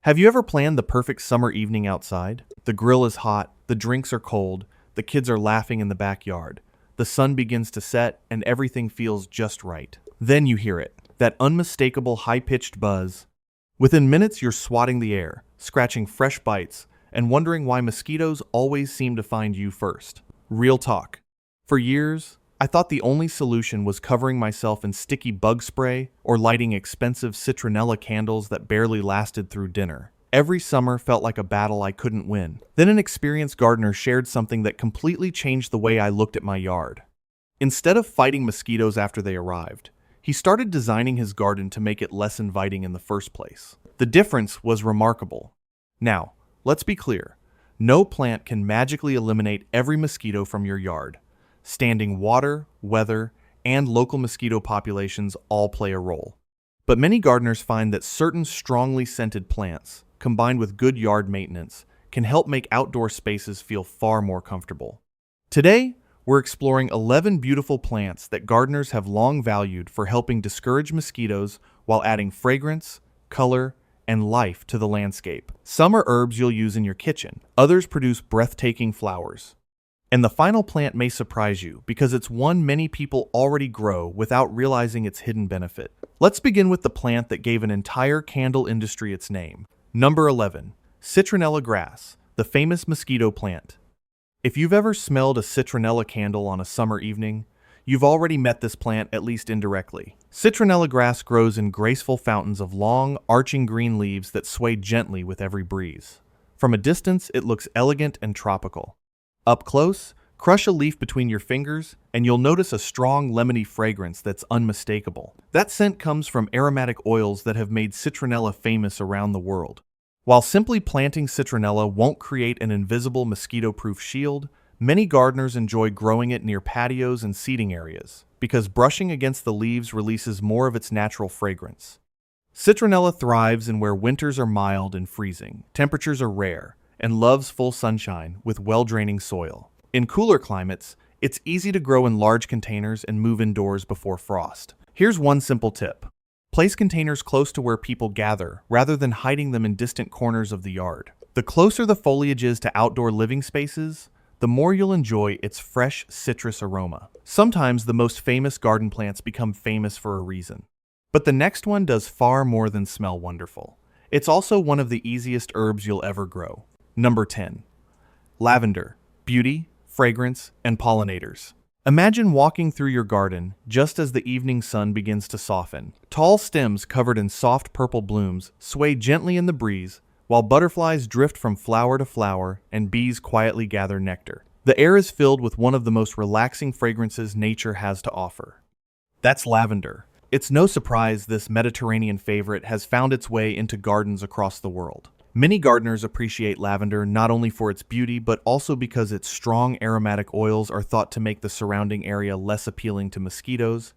Have you ever planned the perfect summer evening outside? The grill is hot, the drinks are cold, the kids are laughing in the backyard. The sun begins to set, and everything feels just right. Then you hear it, that unmistakable high-pitched buzz. Within minutes, you're swatting the air, scratching fresh bites, and wondering why mosquitoes always seem to find you first. Real talk. For years, I thought the only solution was covering myself in sticky bug spray or lighting expensive citronella candles that barely lasted through dinner. Every summer felt like a battle I couldn't win. Then an experienced gardener shared something that completely changed the way I looked at my yard. Instead of fighting mosquitoes after they arrived, he started designing his garden to make it less inviting in the first place. The difference was remarkable. Now, let's be clear. No plant can magically eliminate every mosquito from your yard. Standing water, weather, and local mosquito populations all play a role. But many gardeners find that certain strongly scented plants, combined with good yard maintenance, can help make outdoor spaces feel far more comfortable. Today, we're exploring 11 beautiful plants that gardeners have long valued for helping discourage mosquitoes while adding fragrance, color, and life to the landscape. Some are herbs you'll use in your kitchen, others produce breathtaking flowers. And the final plant may surprise you because it's one many people already grow without realizing its hidden benefit. Let's begin with the plant that gave an entire candle industry its name. Number 11. Citronella Grass, the famous mosquito plant. If you've ever smelled a citronella candle on a summer evening, you've already met this plant at least indirectly. Citronella grass grows in graceful fountains of long, arching green leaves that sway gently with every breeze. From a distance, it looks elegant and tropical. Up close, crush a leaf between your fingers, and you'll notice a strong lemony fragrance that's unmistakable. That scent comes from aromatic oils that have made citronella famous around the world. While simply planting citronella won't create an invisible mosquito-proof shield, many gardeners enjoy growing it near patios and seating areas, because brushing against the leaves releases more of its natural fragrance. Citronella thrives in where winters are mild and freezing, temperatures are rare, and loves full sunshine with well-draining soil. In cooler climates, it's easy to grow in large containers and move indoors before frost. Here's one simple tip. Place containers close to where people gather, rather than hiding them in distant corners of the yard. The closer the foliage is to outdoor living spaces, the more you'll enjoy its fresh citrus aroma. Sometimes the most famous garden plants become famous for a reason. But the next one does far more than smell wonderful. It's also one of the easiest herbs you'll ever grow. Number 10. Lavender. Beauty, fragrance, and pollinators. Imagine walking through your garden just as the evening sun begins to soften. Tall stems covered in soft purple blooms sway gently in the breeze, while butterflies drift from flower to flower and bees quietly gather nectar. The air is filled with one of the most relaxing fragrances nature has to offer. That's lavender. It's no surprise this Mediterranean favorite has found its way into gardens across the world. Many gardeners appreciate lavender not only for its beauty, but also because its strong aromatic oils are thought to make the surrounding area less appealing to mosquitoes,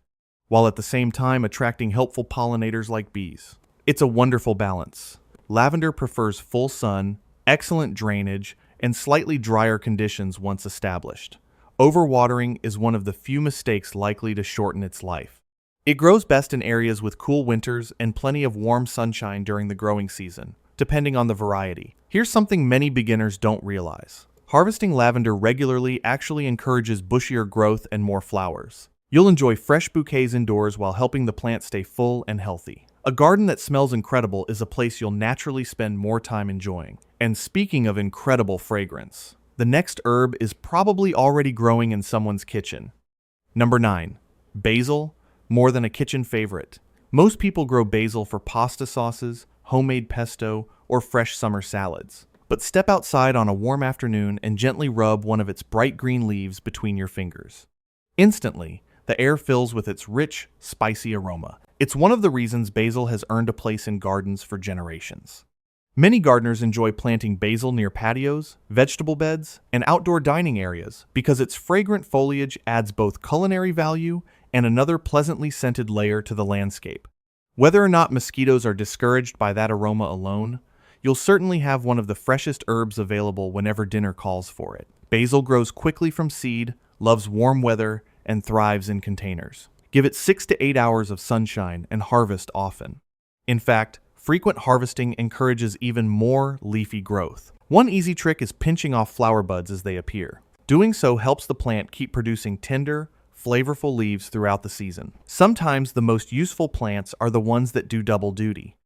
while at the same time attracting helpful pollinators like bees. It's a wonderful balance. Lavender prefers full sun, excellent drainage, and slightly drier conditions once established. Overwatering is one of the few mistakes likely to shorten its life. It grows best in areas with cool winters and plenty of warm sunshine during the growing season, depending on the variety. Here's something many beginners don't realize. Harvesting lavender regularly actually encourages bushier growth and more flowers. You'll enjoy fresh bouquets indoors while helping the plant stay full and healthy. A garden that smells incredible is a place you'll naturally spend more time enjoying. And speaking of incredible fragrance, the next herb is probably already growing in someone's kitchen. Number 9. Basil, more than a kitchen favorite. Most people grow basil for pasta sauces, homemade pesto, or fresh summer salads. But step outside on a warm afternoon and gently rub one of its bright green leaves between your fingers. Instantly, the air fills with its rich, spicy aroma. It's one of the reasons basil has earned a place in gardens for generations. Many gardeners enjoy planting basil near patios, vegetable beds, and outdoor dining areas because its fragrant foliage adds both culinary value and another pleasantly scented layer to the landscape. Whether or not mosquitoes are discouraged by that aroma alone, you'll certainly have one of the freshest herbs available whenever dinner calls for it. Basil grows quickly from seed, loves warm weather, and thrives in containers. Give it 6 to 8 hours of sunshine and harvest often. In fact, frequent harvesting encourages even more leafy growth. One easy trick is pinching off flower buds as they appear. Doing so helps the plant keep producing tender, flavorful leaves throughout the season. Sometimes the most useful plants are the ones that do double duty.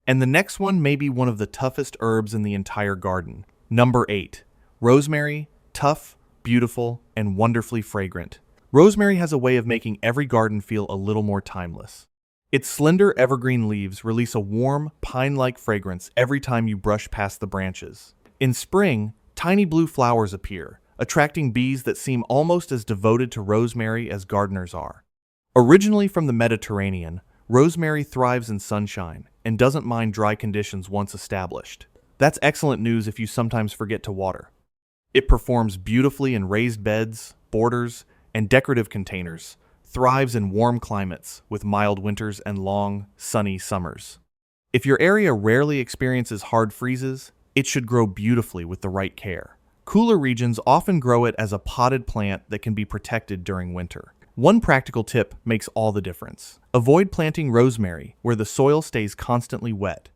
And the next one may be one of the toughest herbs in the entire garden. Number 8. Rosemary, tough, beautiful, and wonderfully fragrant. Rosemary has a way of making every garden feel a little more timeless. Its slender evergreen leaves release a warm, pine-like fragrance every time you brush past the branches. In spring, tiny blue flowers appear, attracting bees that seem almost as devoted to rosemary as gardeners are. Originally from the Mediterranean, rosemary thrives in sunshine and doesn't mind dry conditions once established. That's excellent news if you sometimes forget to water. It performs beautifully in raised beds, borders, and decorative containers, thrives in warm climates with mild winters and long, sunny summers. If your area rarely experiences hard freezes, it should grow beautifully with the right care. Cooler regions often grow it as a potted plant that can be protected during winter. One practical tip makes all the difference. Avoid planting rosemary where the soil stays constantly wet.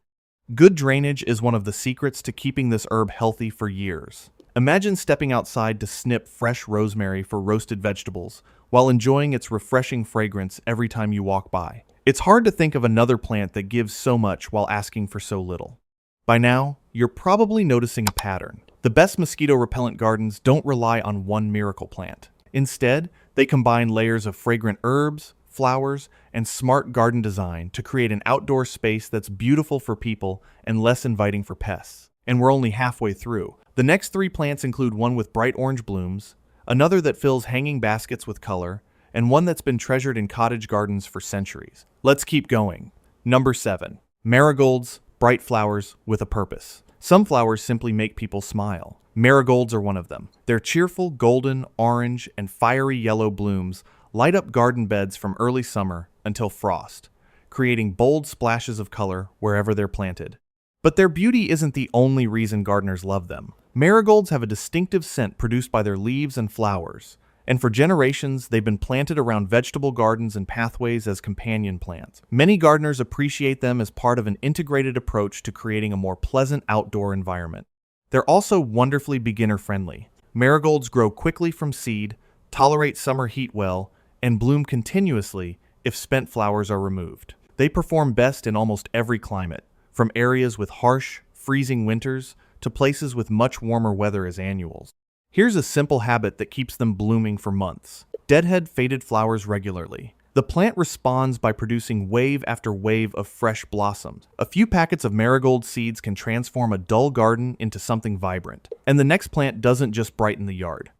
Good drainage is one of the secrets to keeping this herb healthy for years. Imagine stepping outside to snip fresh rosemary for roasted vegetables while enjoying its refreshing fragrance every time you walk by. It's hard to think of another plant that gives so much while asking for so little. By now, you're probably noticing a pattern. The best mosquito-repellent gardens don't rely on one miracle plant. Instead, they combine layers of fragrant herbs, flowers, and smart garden design to create an outdoor space that's beautiful for people and less inviting for pests. And we're only halfway through. The next 3 plants include one with bright orange blooms, another that fills hanging baskets with color, and one that's been treasured in cottage gardens for centuries. Let's keep going. Number 7. Marigolds, bright flowers with a purpose. Some flowers simply make people smile. Marigolds are one of them. Their cheerful golden, orange, and fiery yellow blooms light up garden beds from early summer until frost, creating bold splashes of color wherever they're planted. But their beauty isn't the only reason gardeners love them. Marigolds have a distinctive scent produced by their leaves and flowers, and for generations they've been planted around vegetable gardens and pathways as companion plants. Many gardeners appreciate them as part of an integrated approach to creating a more pleasant outdoor environment. They're also wonderfully beginner-friendly. Marigolds grow quickly from seed, tolerate summer heat well, and bloom continuously if spent flowers are removed. They perform best in almost every climate, from areas with harsh, freezing winters to places with much warmer weather as annuals. Here's a simple habit that keeps them blooming for months. Deadhead faded flowers regularly. The plant responds by producing wave after wave of fresh blossoms. A few packets of marigold seeds can transform a dull garden into something vibrant. And the next plant doesn't just brighten the yard.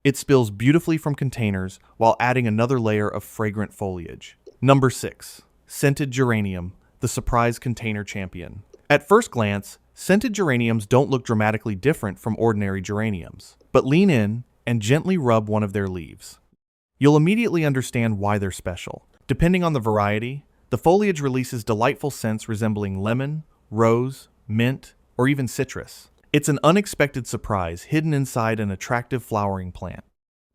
It spills beautifully from containers while adding another layer of fragrant foliage. Number 6. Scented Geranium, the surprise container champion. At first glance, scented geraniums don't look dramatically different from ordinary geraniums, but lean in and gently rub one of their leaves. You'll immediately understand why they're special. Depending on the variety, the foliage releases delightful scents resembling lemon, rose, mint, or even citrus. It's an unexpected surprise hidden inside an attractive flowering plant.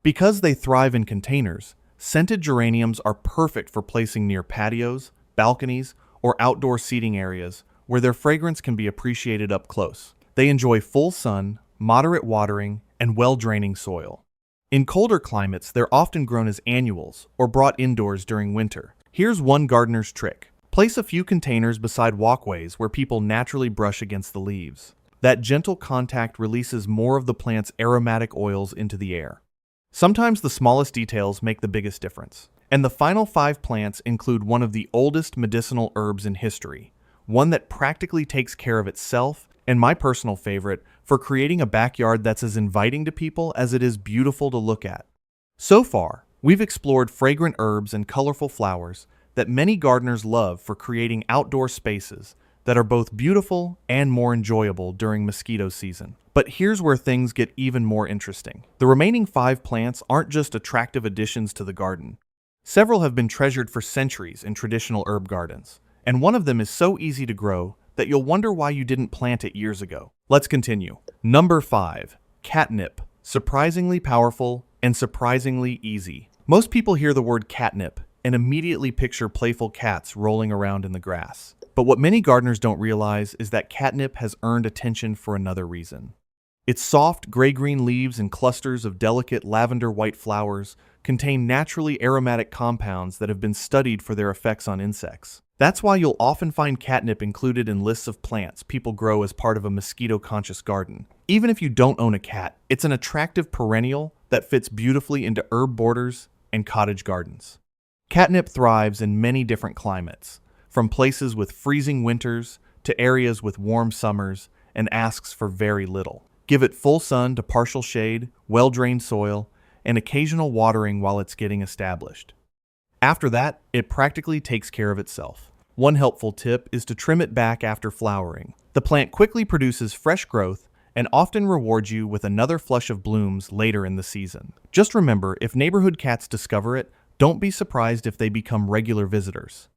Because they thrive in containers, scented geraniums are perfect for placing near patios, balconies, or outdoor seating areas where their fragrance can be appreciated up close. They enjoy full sun, moderate watering, and well-draining soil. In colder climates, they're often grown as annuals or brought indoors during winter. Here's one gardener's trick. Place a few containers beside walkways where people naturally brush against the leaves. That gentle contact releases more of the plant's aromatic oils into the air. Sometimes the smallest details make the biggest difference. And the final 5 plants include one of the oldest medicinal herbs in history, one that practically takes care of itself, and my personal favorite, for creating a backyard that's as inviting to people as it is beautiful to look at. So far, we've explored fragrant herbs and colorful flowers that many gardeners love for creating outdoor spaces that are both beautiful and more enjoyable during mosquito season. But here's where things get even more interesting. The remaining 5 plants aren't just attractive additions to the garden. Several have been treasured for centuries in traditional herb gardens, and one of them is so easy to grow that you'll wonder why you didn't plant it years ago. Let's continue. Number 5. Catnip. Surprisingly powerful and surprisingly easy. Most people hear the word catnip and immediately picture playful cats rolling around in the grass. But what many gardeners don't realize is that catnip has earned attention for another reason. Its soft, gray-green leaves and clusters of delicate lavender-white flowers contain naturally aromatic compounds that have been studied for their effects on insects. That's why you'll often find catnip included in lists of plants people grow as part of a mosquito-conscious garden. Even if you don't own a cat, it's an attractive perennial that fits beautifully into herb borders and cottage gardens. Catnip thrives in many different climates, from places with freezing winters to areas with warm summers, and asks for very little. Give it full sun to partial shade, well-drained soil, and occasional watering while it's getting established. After that, it practically takes care of itself. One helpful tip is to trim it back after flowering. The plant quickly produces fresh growth and often rewards you with another flush of blooms later in the season. Just remember, if neighborhood cats discover it, don't be surprised if they become regular visitors.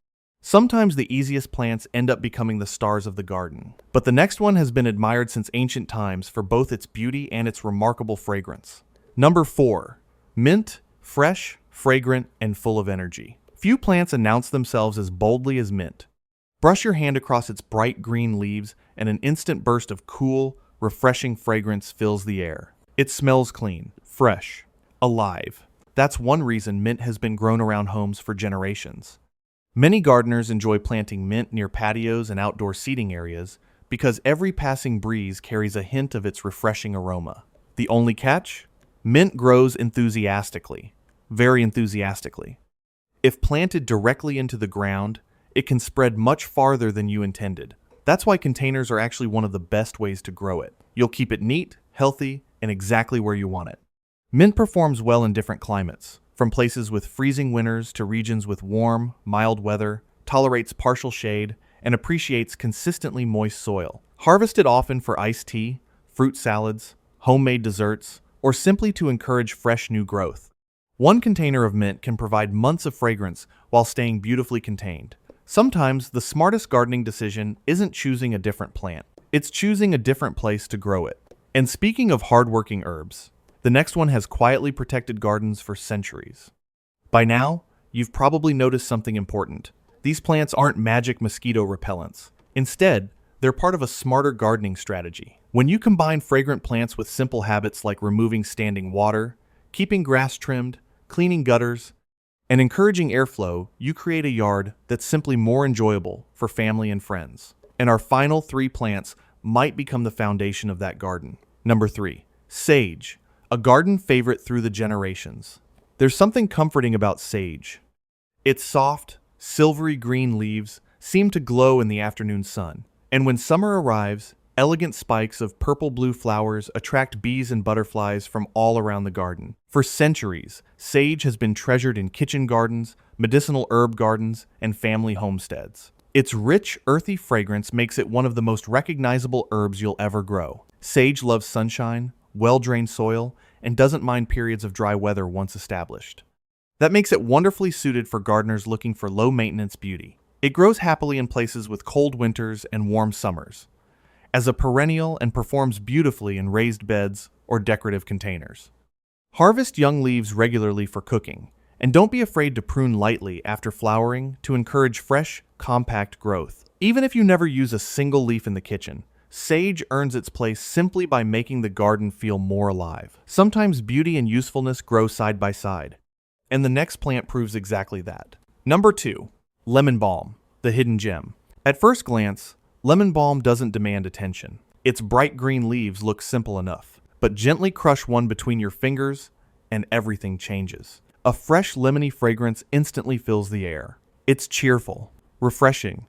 Sometimes the easiest plants end up becoming the stars of the garden, but the next one has been admired since ancient times for both its beauty and its remarkable fragrance. Number 4. Mint, fresh, fragrant, and full of energy. Few plants announce themselves as boldly as mint. Brush your hand across its bright green leaves and an instant burst of cool, refreshing fragrance fills the air. It smells clean, fresh, alive. That's one reason mint has been grown around homes for generations. Many gardeners enjoy planting mint near patios and outdoor seating areas because every passing breeze carries a hint of its refreshing aroma. The only catch? Mint grows enthusiastically, very enthusiastically. If planted directly into the ground, it can spread much farther than you intended. That's why containers are actually one of the best ways to grow it. You'll keep it neat, healthy, and exactly where you want it. Mint performs well in different climates. From places with freezing winters to regions with warm, mild weather, tolerates partial shade, and appreciates consistently moist soil. Harvest it often for iced tea, fruit salads, homemade desserts, or simply to encourage fresh new growth. One container of mint can provide months of fragrance while staying beautifully contained. Sometimes the smartest gardening decision isn't choosing a different plant, it's choosing a different place to grow it. And speaking of hardworking herbs, the next one has quietly protected gardens for centuries. By now, you've probably noticed something important. These plants aren't magic mosquito repellents. Instead, they're part of a smarter gardening strategy. When you combine fragrant plants with simple habits like removing standing water, keeping grass trimmed, cleaning gutters, and encouraging airflow, you create a yard that's simply more enjoyable for family and friends. And our final 3 plants might become the foundation of that garden. Number 3. Sage. A garden favorite through the generations. There's something comforting about sage. Its soft, silvery green leaves seem to glow in the afternoon sun. And when summer arrives, elegant spikes of purple-blue flowers attract bees and butterflies from all around the garden. For centuries, sage has been treasured in kitchen gardens, medicinal herb gardens, and family homesteads. Its rich, earthy fragrance makes it one of the most recognizable herbs you'll ever grow. Sage loves sunshine, well-drained soil, and doesn't mind periods of dry weather once established. That makes it wonderfully suited for gardeners looking for low-maintenance beauty. It grows happily in places with cold winters and warm summers, as a perennial and performs beautifully in raised beds or decorative containers. Harvest young leaves regularly for cooking, and don't be afraid to prune lightly after flowering to encourage fresh, compact growth. Even if you never use a single leaf in the kitchen, sage earns its place simply by making the garden feel more alive. Sometimes beauty and usefulness grow side by side, and the next plant proves exactly that. Number 2. Lemon balm, the hidden gem. At first glance, lemon balm doesn't demand attention. Its bright green leaves look simple enough, but gently crush one between your fingers and everything changes. A fresh lemony fragrance instantly fills the air. It's cheerful, refreshing,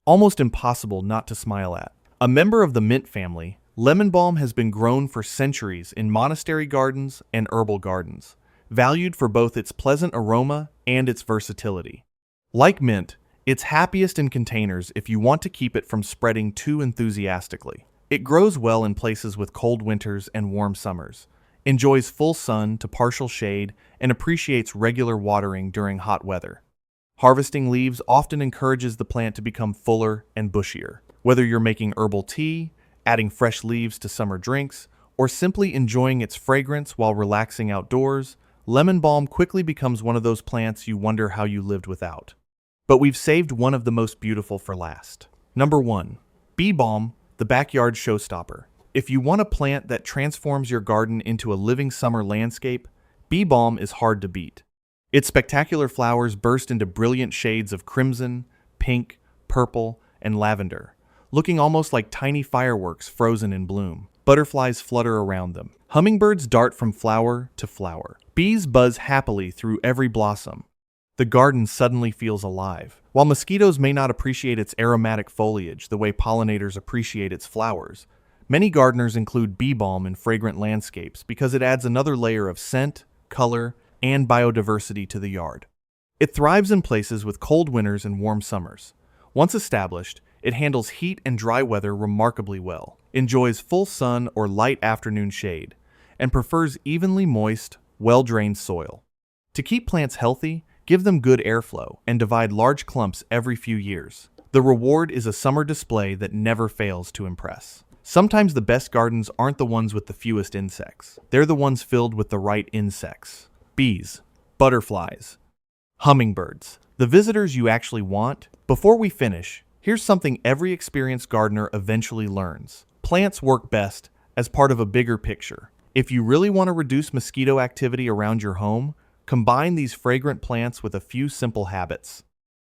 almost impossible not to smile at. A member of the mint family, lemon balm has been grown for centuries in monastery gardens and herbal gardens, valued for both its pleasant aroma and its versatility. Like mint, it's happiest in containers if you want to keep it from spreading too enthusiastically. It grows well in places with cold winters and warm summers, enjoys full sun to partial shade, and appreciates regular watering during hot weather. Harvesting leaves often encourages the plant to become fuller and bushier. Whether you're making herbal tea, adding fresh leaves to summer drinks, or simply enjoying its fragrance while relaxing outdoors, lemon balm quickly becomes one of those plants you wonder how you lived without. but we've saved one of the most beautiful for last. Number 1. Bee Balm, the backyard showstopper. If you want a plant that transforms your garden into a living summer landscape, Bee Balm is hard to beat. Its spectacular flowers burst into brilliant shades of crimson, pink, purple, and lavender, looking almost like tiny fireworks frozen in bloom. Butterflies flutter around them. Hummingbirds dart from flower to flower. Bees buzz happily through every blossom. The garden suddenly feels alive. While mosquitoes may not appreciate its aromatic foliage the way pollinators appreciate its flowers, many gardeners include bee balm in fragrant landscapes because it adds another layer of scent, color, and biodiversity to the yard. It thrives in places with cold winters and warm summers. Once established, it handles heat and dry weather remarkably well, enjoys full sun or light afternoon shade, and prefers evenly moist, well-drained soil. To keep plants healthy, give them good airflow and divide large clumps every few years. The reward is a summer display that never fails to impress. Sometimes the best gardens aren't the ones with the fewest insects. They're the ones filled with the right insects. Bees, butterflies, hummingbirds, the visitors you actually want. Before we finish, here's something every experienced gardener eventually learns. Plants work best as part of a bigger picture. If you really want to reduce mosquito activity around your home, combine these fragrant plants with a few simple habits.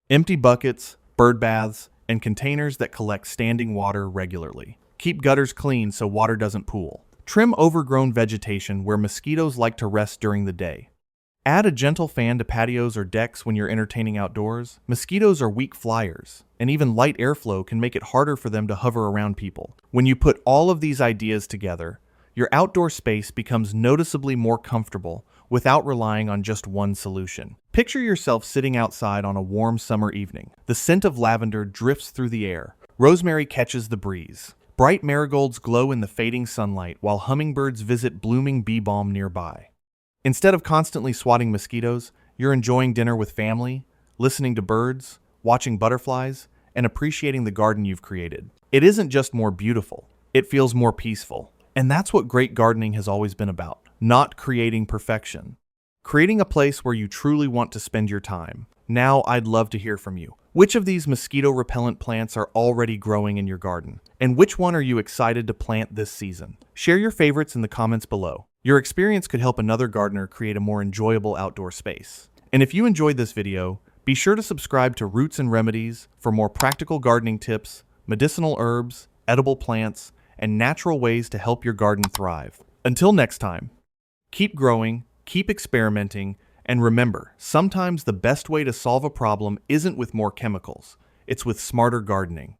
Empty buckets, bird baths, and containers that collect standing water regularly. Keep gutters clean so water doesn't pool. Trim overgrown vegetation where mosquitoes like to rest during the day. Add a gentle fan to patios or decks when you're entertaining outdoors. Mosquitoes are weak flyers, and even light airflow can make it harder for them to hover around people. When you put all of these ideas together, your outdoor space becomes noticeably more comfortable without relying on just one solution. Picture yourself sitting outside on a warm summer evening. The scent of lavender drifts through the air. Rosemary catches the breeze. Bright marigolds glow in the fading sunlight while hummingbirds visit blooming bee balm nearby. Instead of constantly swatting mosquitoes, you're enjoying dinner with family, listening to birds, watching butterflies, and appreciating the garden you've created. It isn't just more beautiful, it feels more peaceful. And that's what great gardening has always been about, not creating perfection. Creating a place where you truly want to spend your time. Now I'd love to hear from you. Which of these mosquito-repellent plants are already growing in your garden? And which one are you excited to plant this season? Share your favorites in the comments below. Your experience could help another gardener create a more enjoyable outdoor space. And if you enjoyed this video, be sure to subscribe to Roots and Remedies for more practical gardening tips, medicinal herbs, edible plants, and natural ways to help your garden thrive. Until next time, keep growing, keep experimenting, and remember, sometimes the best way to solve a problem isn't with more chemicals, it's with smarter gardening.